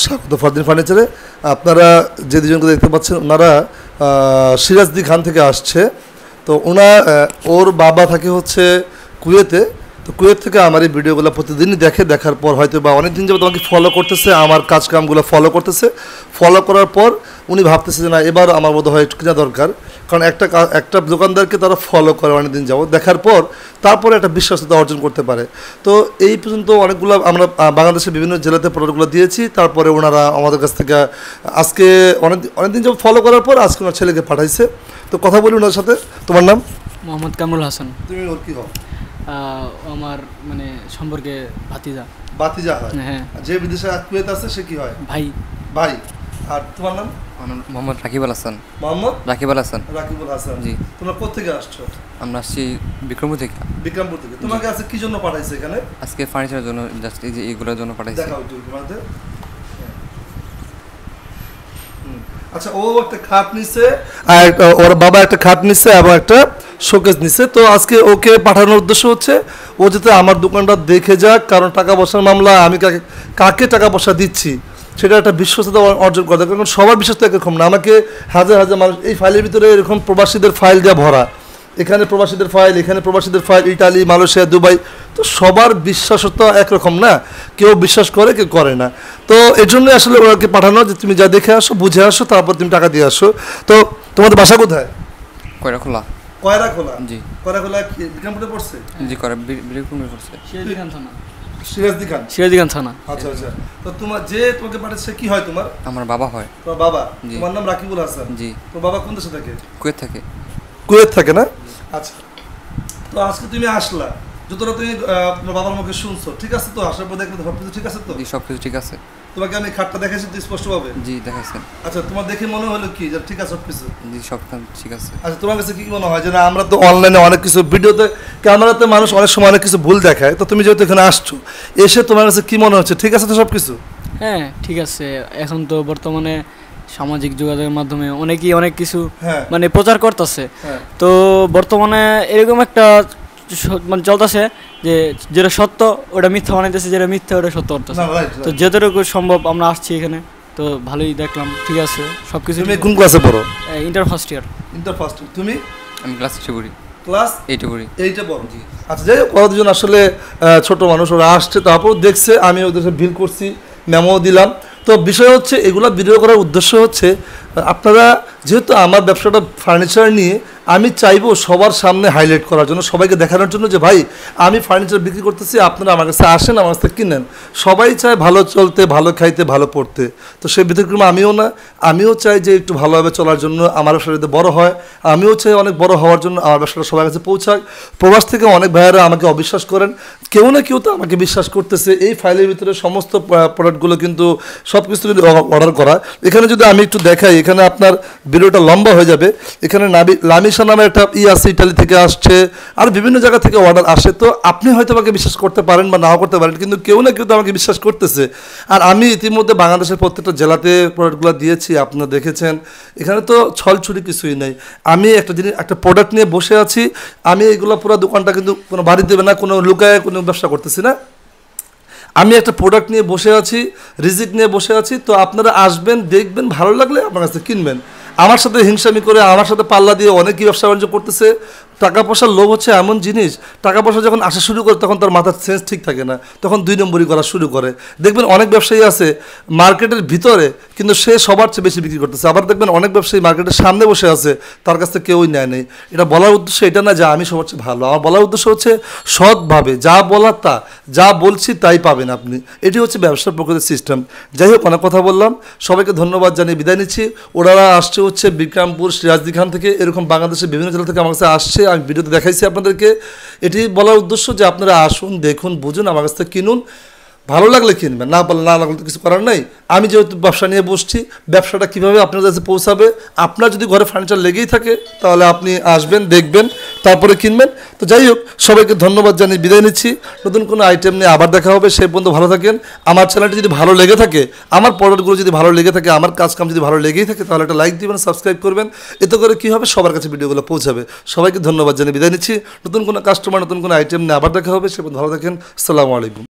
স্বাগত ফরদিন ফার্নিচারে। আপনারা যে দুজনকে দেখতে পাচ্ছেন ওনারা সিরাজদি খান থেকে আসছে। তো ওর বাবা থাকে হচ্ছে কুয়েতে। তো কুয়েত থেকে আমার এই ভিডিওগুলো প্রতিদিনই দেখার পর হয়তো বা অনেক দিন যাবত আমাকে ফলো করতেছে, আমার কাজকামগুলো ফলো করতেছে। ফলো করার পর উনি ভাবতেছে যে না এবার আমার বোধ হয় একটু কেনা দরকার, কারণ একটা দোকানদারকে তারা ফলো করে অনেক দিন যাবত, দেখার পর তারপরে একটা বিশ্বাসতা অর্জন করতে পারে। তো এই পর্যন্ত অনেকগুলো আমরা বাংলাদেশের বিভিন্ন জেলাতে প্রোডাক্টগুলো দিয়েছি। তারপরে ওনারা আমাদের কাছ থেকে আজকে অনেকদিন যাবত ফলো করার পর আজকে ওনার ছেলেকে পাঠাইছে। তো কথা বলি ওনার সাথে। তোমার নাম? মোহাম্মদ কামরুল হাসান। তুমি ওর কি হও? আমার মানে সম্পর্কে ভাতিজা হয়। হ্যাঁ। যে বিদেশে কুয়েত আছে সে কি হয়? ভাই। আর তোমার নাম? মোহাম্মদ রাকিবুল হাসান। মোহাম্মদ রাকিবুল হাসান। রাকিবুল হাসান। জি। তোমরা কোত্থেকে আসছো? আমরা আসছি বিক্রমপুর থেকে। বিক্রমপুর থেকে। তোমাকে আজকে কি জন্য পাঠাইছে এখানে? আজকে ফার্নিচারের জন্য, জাস্ট এই যে এইগুলোর জন্য পাঠাইছে। দেখাও একটু তোমাদের। আচ্ছা, ও একটা খাট নিছে আর ওর বাবা একটা খাট নিছে এবং একটা শোকেস নিছে। তো আজকে ওকে পাঠানোর উদ্দেশ্য হচ্ছে ও যাতে আমার দোকানটা দেখে যাক, কারণ টাকা পয়সার মামলা, আমি কাকে টাকা পয়সা দিচ্ছি সেটা একটা বিশ্বস্ততা অর্জন করতে। কারণ সবার বিশ্বাস তো একরকম না। আমাকে হাজার হাজার মানুষ এই ফাইলের ভিতরে এরকম প্রবাসীদের ফাইল দেওয়া ভরা, এখানে প্রবাসীদের ফাইল, এখানে প্রবাসীদের ফাইল, ইটালি, মালয়েশিয়া, দুবাই। তো সবার বিশ্বাসতা একরকম না, কেউ বিশ্বাস করে কেউ করে না। তো এই জন্যই আসলে ওনাকে পাঠানো যে তুমি যা দেখে আসো, বুঝে আসো, তারপর তুমি টাকা দিয়ে আসো। তো তোমাদের বাসা কোথায়? কয়রাখোলা। কয়রাখোলা? জি। কয়রাখোলা কি বিক্রমপুরে পড়ছে? জি, বিক্রমপুরে পড়ছে। সিরাজদি খান থানা। আচ্ছা আচ্ছা। তো তোমাকে পাঠাচ্ছে কি হয় তোমার? আমার বাবা হয়। তোমার বাবা? তোমার নাম রাকিবুল হাসান। জি। তোমার বাবা কোন দেশে থাকে? কুয়েত থাকে না? আচ্ছা। তো আজকে তুমি আসলা, যতটা তুমি তোমার বাবার মুখে শুনছো, ঠিক আছে তো? আসার পর দেখলে সবকিছু ঠিক আছে তো? জি, সবকিছু ঠিক আছে। তোমাকে আমি খাটটা দেখাইছি তো স্পষ্টভাবে? জি, দেখাইছেন। আচ্ছা, তোমার দেখে মনে হলো কি যে ঠিক আছে সবকিছু? জি, সব ঠিক আছে। আচ্ছা, তোমার কাছে কি মনে হয় যে না আমরা তো অনলাইনে অনেক কিছু ভিডিওতে, ক্যামেরাতে মানুষ অনেক সময় অনেক কিছু ভুল দেখায়, তো তুমি যেহেতু এখানে আসছো, এসে তোমার কাছে কি মনে হচ্ছে ঠিক আছে তো সবকিছু? হ্যাঁ, ঠিক আছে। এখন তো বর্তমানে সামাজিক যোগাযোগের মাধ্যমে অনেকেই অনেক কিছু মানে প্রচার করতেছে। তো বর্তমানে এরকম একটা মানে চলতেছে যে যেটা সত্য ওটা মিথ্যা বানাইতেছে, যেটা মিথ্যা ওটা সত্য করতেছে। তো যতটুকু সম্ভব আমরা আসছি এখানে, তো ভালোই দেখলাম, ঠিক আছে সবকিছু। তুমি কোন ক্লাসে পড়ো? Inter first year. তুমি? আমি ক্লাস 8 পড়ি। ক্লাস 8 পড়ি। 8 পড়ো? জি। আচ্ছা, যাই হোক, ওরা দুজন আসলে ছোট মানুষ, ওরা আসছে, তারপর দেখছে, আমি ওদের সাথে ভিল করছি, মেমো দিলাম। তো বিষয় হচ্ছে এগুলা ভিডিও করার উদ্দেশ্য হচ্ছে আপনারা, যেহেতু আমার ব্যবসাটা ফার্নিচার নিয়ে, আমি চাইবো সবার সামনে হাইলাইট করার জন্য, সবাইকে দেখানোর জন্য যে ভাই আমি ফার্নিচার বিক্রি করতেছি, আপনারা আমার কাছে আসেন, আমার কাছে কিনেন। সবাই চায় ভালো চলতে, ভালো খাইতে, ভালো পড়তে। তো সেই ব্যতিক্রমে আমিও চাই যে একটু ভালোভাবে চলার জন্য আমার ব্যবসা যাতে বড়ো হয়। আমিও চাই অনেক বড় হওয়ার জন্য আমার ব্যবসাটা সবার কাছে পৌঁছাক। প্রবাস থেকে অনেক ভাইয়েরা আমাকে অবিশ্বাস করেন, কেউ না কেউ তো আমাকে বিশ্বাস করতেছে। এই ফাইলের ভিতরে সমস্ত প্রোডাক্টগুলো কিন্তু সব কিছু যদি অর্ডার করা। এখানে যদি আমি একটু দেখাই, এখানে আপনার ভিডিওটা লম্বা হয়ে যাবে। এখানে লামিশা নামে একটা আছে, ইটালি থেকে আসছে, আর বিভিন্ন জায়গা থেকে অর্ডার আসে। তো আপনি হয়তো আমাকে বিশ্বাস করতে পারেন বা নাও করতে পারেন, কিন্তু কেউ না কেউ তো আমাকে বিশ্বাস করতেছে। আর আমি ইতিমধ্যে বাংলাদেশের প্রত্যেকটা জেলাতে প্রোডাক্টগুলো দিয়েছি, আপনারা দেখেছেন। এখানে তো ছলছুরি কিছুই নেই। আমি একটা প্রোডাক্ট নিয়ে বসে আছি, আমি এগুলো পুরো দোকানটা কিন্তু কোনো বাড়ি দেবে না, কোনো লুকায় কোনো ব্যবসা করতেছি না। আমি একটা প্রোডাক্ট নিয়ে বসে আছি, রিজিক নিয়ে বসে আছি। তো আপনারা আসবেন, দেখবেন, ভালো লাগলে আপনার কাছে কিনবেন। আমার সাথে হিংসামি করে, আমার সাথে পাল্লা দিয়ে অনেকেই ব্যবসা বাণিজ্য করতেছে। টাকা পয়সার লোভ হচ্ছে এমন জিনিস, টাকা পয়সা যখন আসা শুরু করে তখন তার মাথার সেন্স ঠিক থাকে না, তখন 2 নম্বরই করা শুরু করে। দেখবেন অনেক ব্যবসায়ী আছে মার্কেটের ভিতরে, কিন্তু সে সবার চেয়ে বেশি বিক্রি করতেছে। আবার দেখবেন অনেক ব্যবসায়ী মার্কেটের সামনে বসে আছে, তার কাছ থেকে কেউই নেয় নেই। এটা বলার উদ্দেশ্য এটা না যে আমি সবার চেয়ে ভালো, আমার বলার উদ্দেশ্য হচ্ছে সৎভাবে যা বলার যা বলছি তাই পাবেন আপনি। এটি হচ্ছে ব্যবসার প্রকৃতির সিস্টেম। যাই হোক, অনেক কথা বললাম, সবাইকে ধন্যবাদ জানিয়ে বিদায় নিচ্ছি। ওনারা আসছে হচ্ছে বিক্রমপুর, সিরাজদি খান থেকে, এরকম বাংলাদেশের বিভিন্ন জেলা থেকে আমার কাছে আসছে। আমি ভিডিওতে দেখাইছি আপনাদেরকে। এটি বলার উদ্দেশ্য যে আপনারা আসুন, দেখুন, বুঝুন, আমার কাছ থেকে কিনুন, ভালো লাগলে কিনবেন, না লাগলে তো কিছু করার নাই। আমি যেহেতু ব্যবসা নিয়ে বসছি, ব্যবসাটা কীভাবে আপনার কাছে পৌঁছাবে, আপনার যদি ঘরে ফার্নিচার লেগেই থাকে তাহলে আপনি আসবেন, দেখবেন, তারপরে কিনবেন। তো যাই হোক, সবাইকে ধন্যবাদ জানিয়ে বিদায় নিচ্ছি। নতুন কোনো আইটেম নিয়ে আবার দেখা হবে, সেই পর্যন্ত ভালো থাকেন। আমার চ্যানেলটি যদি ভালো লেগে থাকে, আমার প্রোডাক্টগুলো যদি ভালো লেগে থাকে, আমার কাজকাম যদি ভালো লেগেই থাকে, তাহলে একটা লাইক দিবেন, সাবস্ক্রাইব করবেন। এতে করে কী হবে, সবার কাছে ভিডিওগুলো পৌঁছাবে। সবাইকে ধন্যবাদ জানিয়ে বিদায় নিচ্ছি। নতুন কোনো কাস্টমার, নতুন কোনো আইটেম নিয়ে আবার দেখা হবে, সেই পর্যন্ত ভালো থাকেন। আসসালামু আলাইকুম।